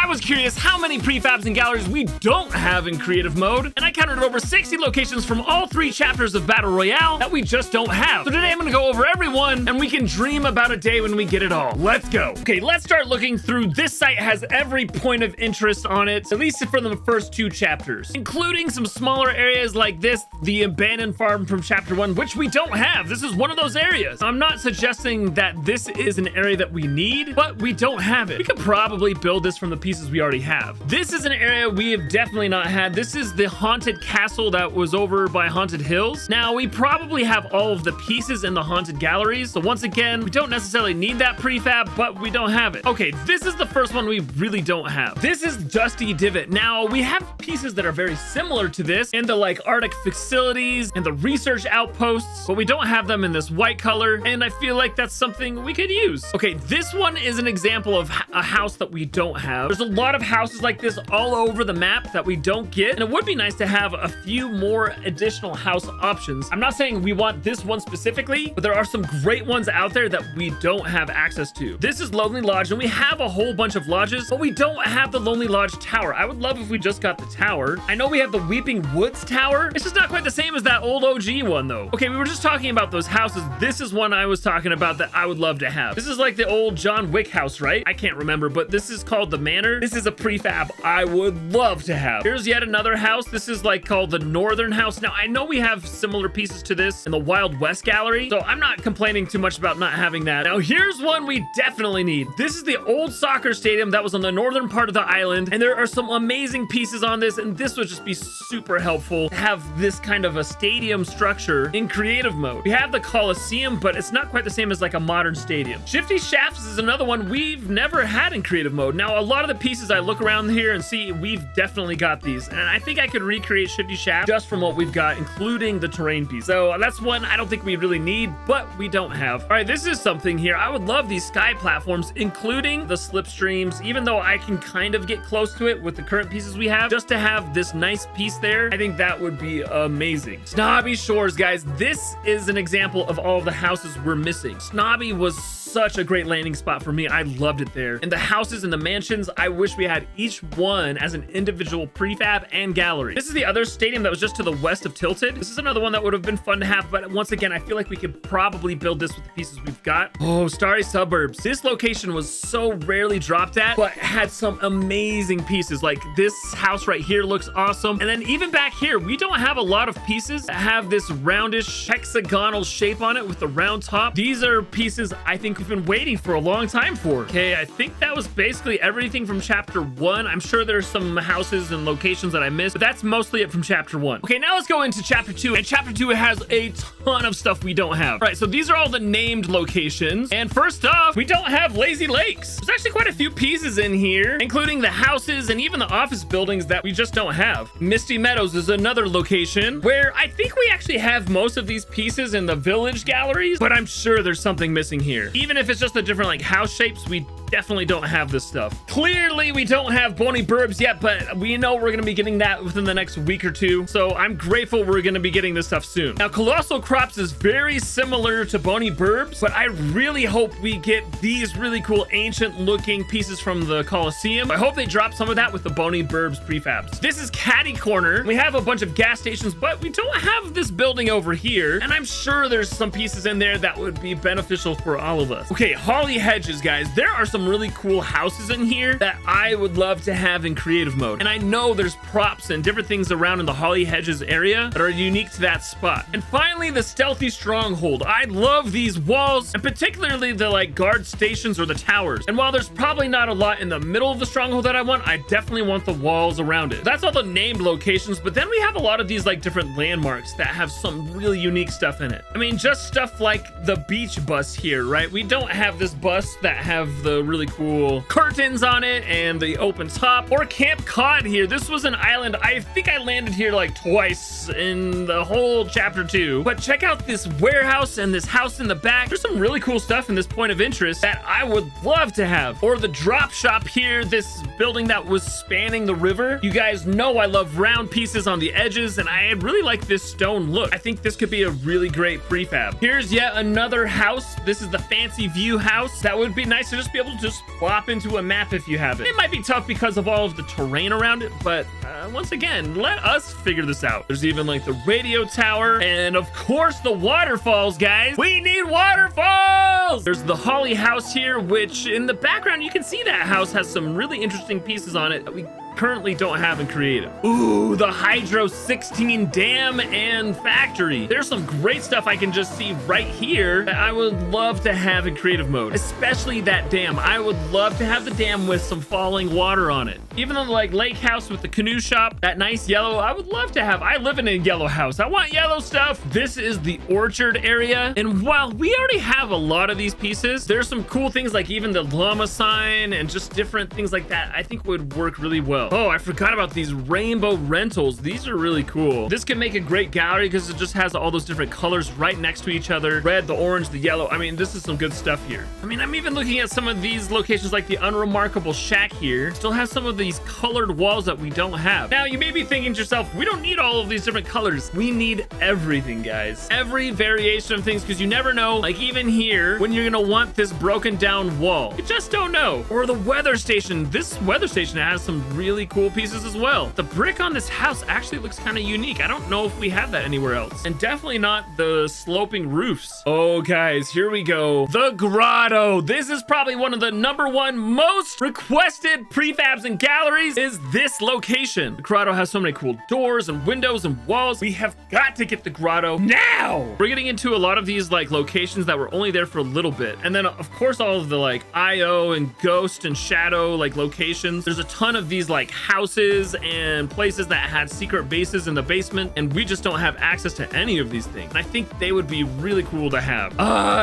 was curious how many prefabs and galleries we don't have in creative mode, and I counted over 60 locations from all 3 chapters of Battle Royale that we just don't have. So today I'm gonna go over every one, and we can dream about a day when we get it all. Let's go. Okay, let's start looking through. This site has every point of interest on it, at least for the first 2 chapters, including some smaller areas like this, the abandoned farm from chapter 1, which we don't have. This is one of those areas. I'm not suggesting that this is an area that we need, but we don't have it. We could probably build this from the pieces we already have. This is an area we have definitely not had. This is the haunted castle that was over by Haunted Hills. Now, we probably have all of the pieces in the haunted galleries, so once again, we don't necessarily need that prefab, but we don't have it. Okay, this is the first one we really don't have. This is Dusty Divot. Now, we have pieces that are very similar to this in the like Arctic facilities and the research outposts, but we don't have them in this white color, and I feel like that's something we could use. Okay, this one is an example of a house that we don't have. There's a lot of houses like this all over the map that we don't get, and it would be nice to have a few more additional house options. I'm not saying we want this one specifically, but there are some great ones out there that we don't have access to. This is Lonely Lodge, and we have a whole bunch of lodges, but we don't have the Lonely Lodge Tower. I would love if we just got the tower. I know we have the Weeping Woods Tower. It's just not quite the same as that old OG one, though. Okay, we were just talking about those houses. This is one I was talking about that I would love to have. This is like the old John Wick house, right? I can't remember, but this is called the Manor. This is a prefab I would love to have. Here's yet another house. This is like called the Northern House. Now, I know we have similar pieces to this in the Wild West Gallery, so I'm not complaining too much about not having that. Now, here's one we definitely need. This is the old soccer stadium that was on the northern part of the island, and there are some amazing pieces on this, and this would just be super helpful to have this kind of a stadium structure in creative mode. We have the Colosseum, but it's not quite the same as like a modern stadium. Shifty Shafts is another one we've never had in creative mode. Now, a lot of the pieces I look around here and see, we've definitely got these, and I think I could recreate Shifty Shaft just from what we've got, including the terrain piece. So that's one I don't think we really need, but we don't have. All right, this is something here. I would love these sky platforms, including the slipstreams, even though I can kind of get close to it with the current pieces we have. Just to have this nice piece there, I think that would be amazing. Snobby Shores, guys. This is an example of all of the houses we're missing. Snobby was such a great landing spot for me. I loved it there. And the houses and the mansions, I wish we had each one as an individual prefab and gallery. This is the other stadium that was just to the west of Tilted. This is another one that would have been fun to have, but once again, I feel like we could probably build this with the pieces we've got. Oh, Starry Suburbs. This location was so rarely dropped at, but had some amazing pieces. Like this house right here looks awesome. And then even back here, we don't have a lot of pieces that have this roundish hexagonal shape on it with the round top. These are pieces I think we've been waiting for a long time for. Okay, I think that was basically everything from chapter 1. I'm sure there's some houses and locations that I missed, but that's mostly it from chapter 1. Okay, now let's go into chapter 2. And chapter 2 has a ton of stuff we don't have. All right, so these are all the named locations. And first off, we don't have Lazy Lakes. There's actually quite a few pieces in here, including the houses and even the office buildings that we just don't have. Misty Meadows is another location where I think we actually have most of these pieces in the village galleries, but I'm sure there's something missing here. Even if it's just the different like house shapes, we definitely don't have this stuff. Clearly, we don't have Bony Burbs yet, but we know we're going to be getting that within the next week or two. So I'm grateful we're going to be getting this stuff soon. Now, Colossal Crops is very similar to Bony Burbs, but I really hope we get these really cool ancient looking pieces from the Colosseum. I hope they drop some of that with the Bony Burbs prefabs. This is Caddy Corner. We have a bunch of gas stations, but we don't have this building over here. And I'm sure there's some pieces in there that would be beneficial for all of us. Okay, Holly Hedges, guys. There are some really cool houses in here that I would love to have in creative mode. And I know there's props and different things around in the Holly Hedges area that are unique to that spot. And finally, the Stealthy Stronghold. I love these walls, and particularly the like guard stations or the towers. And while there's probably not a lot in the middle of the stronghold that I want, I definitely want the walls around it. That's all the named locations, but then we have a lot of these like different landmarks that have some really unique stuff in it. I mean, just stuff like the beach bus here, right? We don't have this bus that have the really cool curtains on it and the open top, or Camp Cod here. This was an island. I think I landed here like twice in the whole chapter 2, but check out this warehouse and this house in the back. There's some really cool stuff in this point of interest that I would love to have. Or the drop shop here, this building that was spanning the river. You guys know I love round pieces on the edges, and I really like this stone look. I think this could be a really great prefab. Here's yet another house. This is the Fancy View house. That would be nice to just be able to just plop into a map if you have it. It might be tough because of all of the terrain around it, but once again, let us figure this out. There's even like the radio tower and of course the waterfalls, guys. We need waterfalls! There's the Holly house here, which in the background, you can see that house has some really interesting pieces on it that we currently don't have in creative. Ooh, the Hydro 16 dam and factory. There's some great stuff I can just see right here that I would love to have in creative mode, especially that dam. I would love to have the dam with some falling water on it. Even the like lake house with the canoe shop, that nice yellow, I would love to have. I live in a yellow house. I want yellow stuff. This is the orchard area. And while we already have a lot of these pieces, there's some cool things like even the llama sign and just different things like that I think would work really well. Oh, I forgot about these rainbow rentals. These are really cool. This can make a great gallery because it just has all those different colors right next to each other. Red, the orange, the yellow. I mean, this is some good stuff here. I mean, I'm even looking at some of these locations like the Unremarkable Shack here. Still has some of these colored walls that we don't have. Now, you may be thinking to yourself, we don't need all of these different colors. We need everything, guys. Every variation of things, because you never know, like even here, when you're gonna want this broken down wall. You just don't know. Or the weather station. This weather station has some really cool pieces as well. The brick on this house actually looks kind of unique. I don't know if we have that anywhere else. And definitely not the sloping roofs. Oh, guys, here we go. The Grotto. This is probably one of the #1 most requested prefabs and galleries is this location. The Grotto has so many cool doors and windows and walls. We have got to get the Grotto now. We're getting into a lot of these like locations that were only there for a little bit. And then of course all of the like IO and ghost and shadow like locations. There's a ton of these like houses and places that had secret bases in the basement, and we just don't have access to any of these things. And I think they would be really cool to have.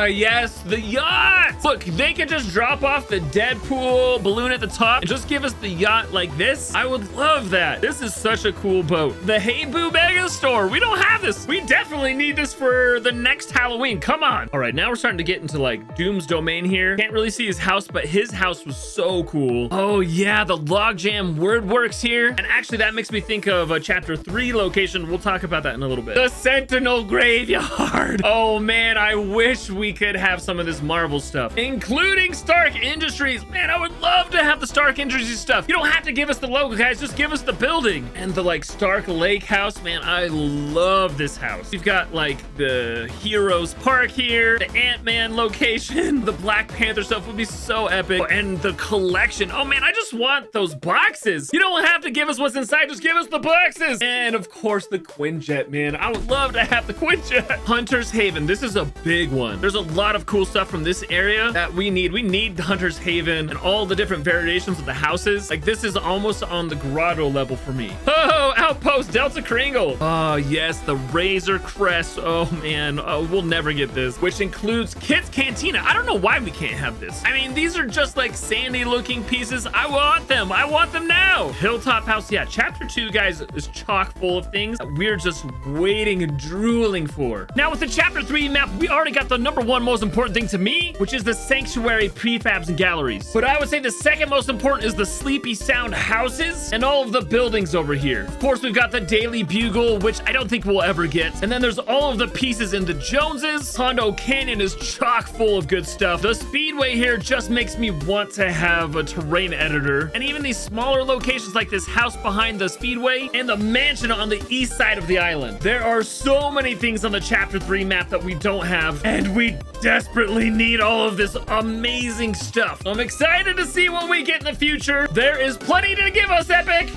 Yes, the yacht. Look, they could just drop off the Deadpool balloon at the top and just give us the yacht like this. I would love that. This is such a cool boat. The Hey Boo Mega Store. We don't have this. We definitely need this for the next Halloween. Come on. All right, now we're starting to get into like Doom's domain here. Can't really see his house, but his house was so cool. Oh yeah, the Logjam word works here. And actually that makes me think of a chapter 3 location. We'll talk about that in a little bit. The Sentinel Graveyard. Oh man, I wish we could have some of this Marvel stuff, including Stark Industries. Man, I would love to have the Stark Industries stuff. You don't have to give us the logo, guys. Just give us the building. And the like Stark Lake house. Man, I love this house. We've got like the Heroes Park here, the Ant-Man location, the Black Panther stuff would be so epic. And the collection. Oh man, I just want those boxes. You don't have to give us what's inside, just give us the boxes. And of course the Quinjet, man. I would love to have the Quinjet. Hunter's Haven. This is a big one. There's a lot of cool stuff from this area that we need. We need Hunter's Haven and all the different variations of the houses. Like this is almost on the Grotto level for me. Oh, Outpost Delta Kringle. Oh yes, the Razor Crest. Oh man, we'll never get this. Which includes Kit's Cantina. I don't know why we can't have this. I mean, these are just like sandy looking pieces. I want them. I want them now. Hilltop House. Yeah, chapter 2, guys, is chock full of things that we're just waiting and drooling for. Now with the chapter 3 map, we already got the #1 most important thing to me, which is the Sanctuary Prefabs and Galleries. But I would say the second most important is the Sleepy Sound houses and all of the buildings over here. Of course, we've got the Daily Bugle, which I don't think we'll ever get. And then there's all of the pieces in the Joneses. Hondo Canyon is chock full of good stuff. The Speedway here just makes me want to have a terrain editor. And even these smaller locations like this house behind the Speedway and the mansion on the east side of the island. There are so many things on the chapter 3 map that we don't have, and we desperately need all of this amazing stuff. I'm excited to see what we get in the future. There is plenty to give us, Epic.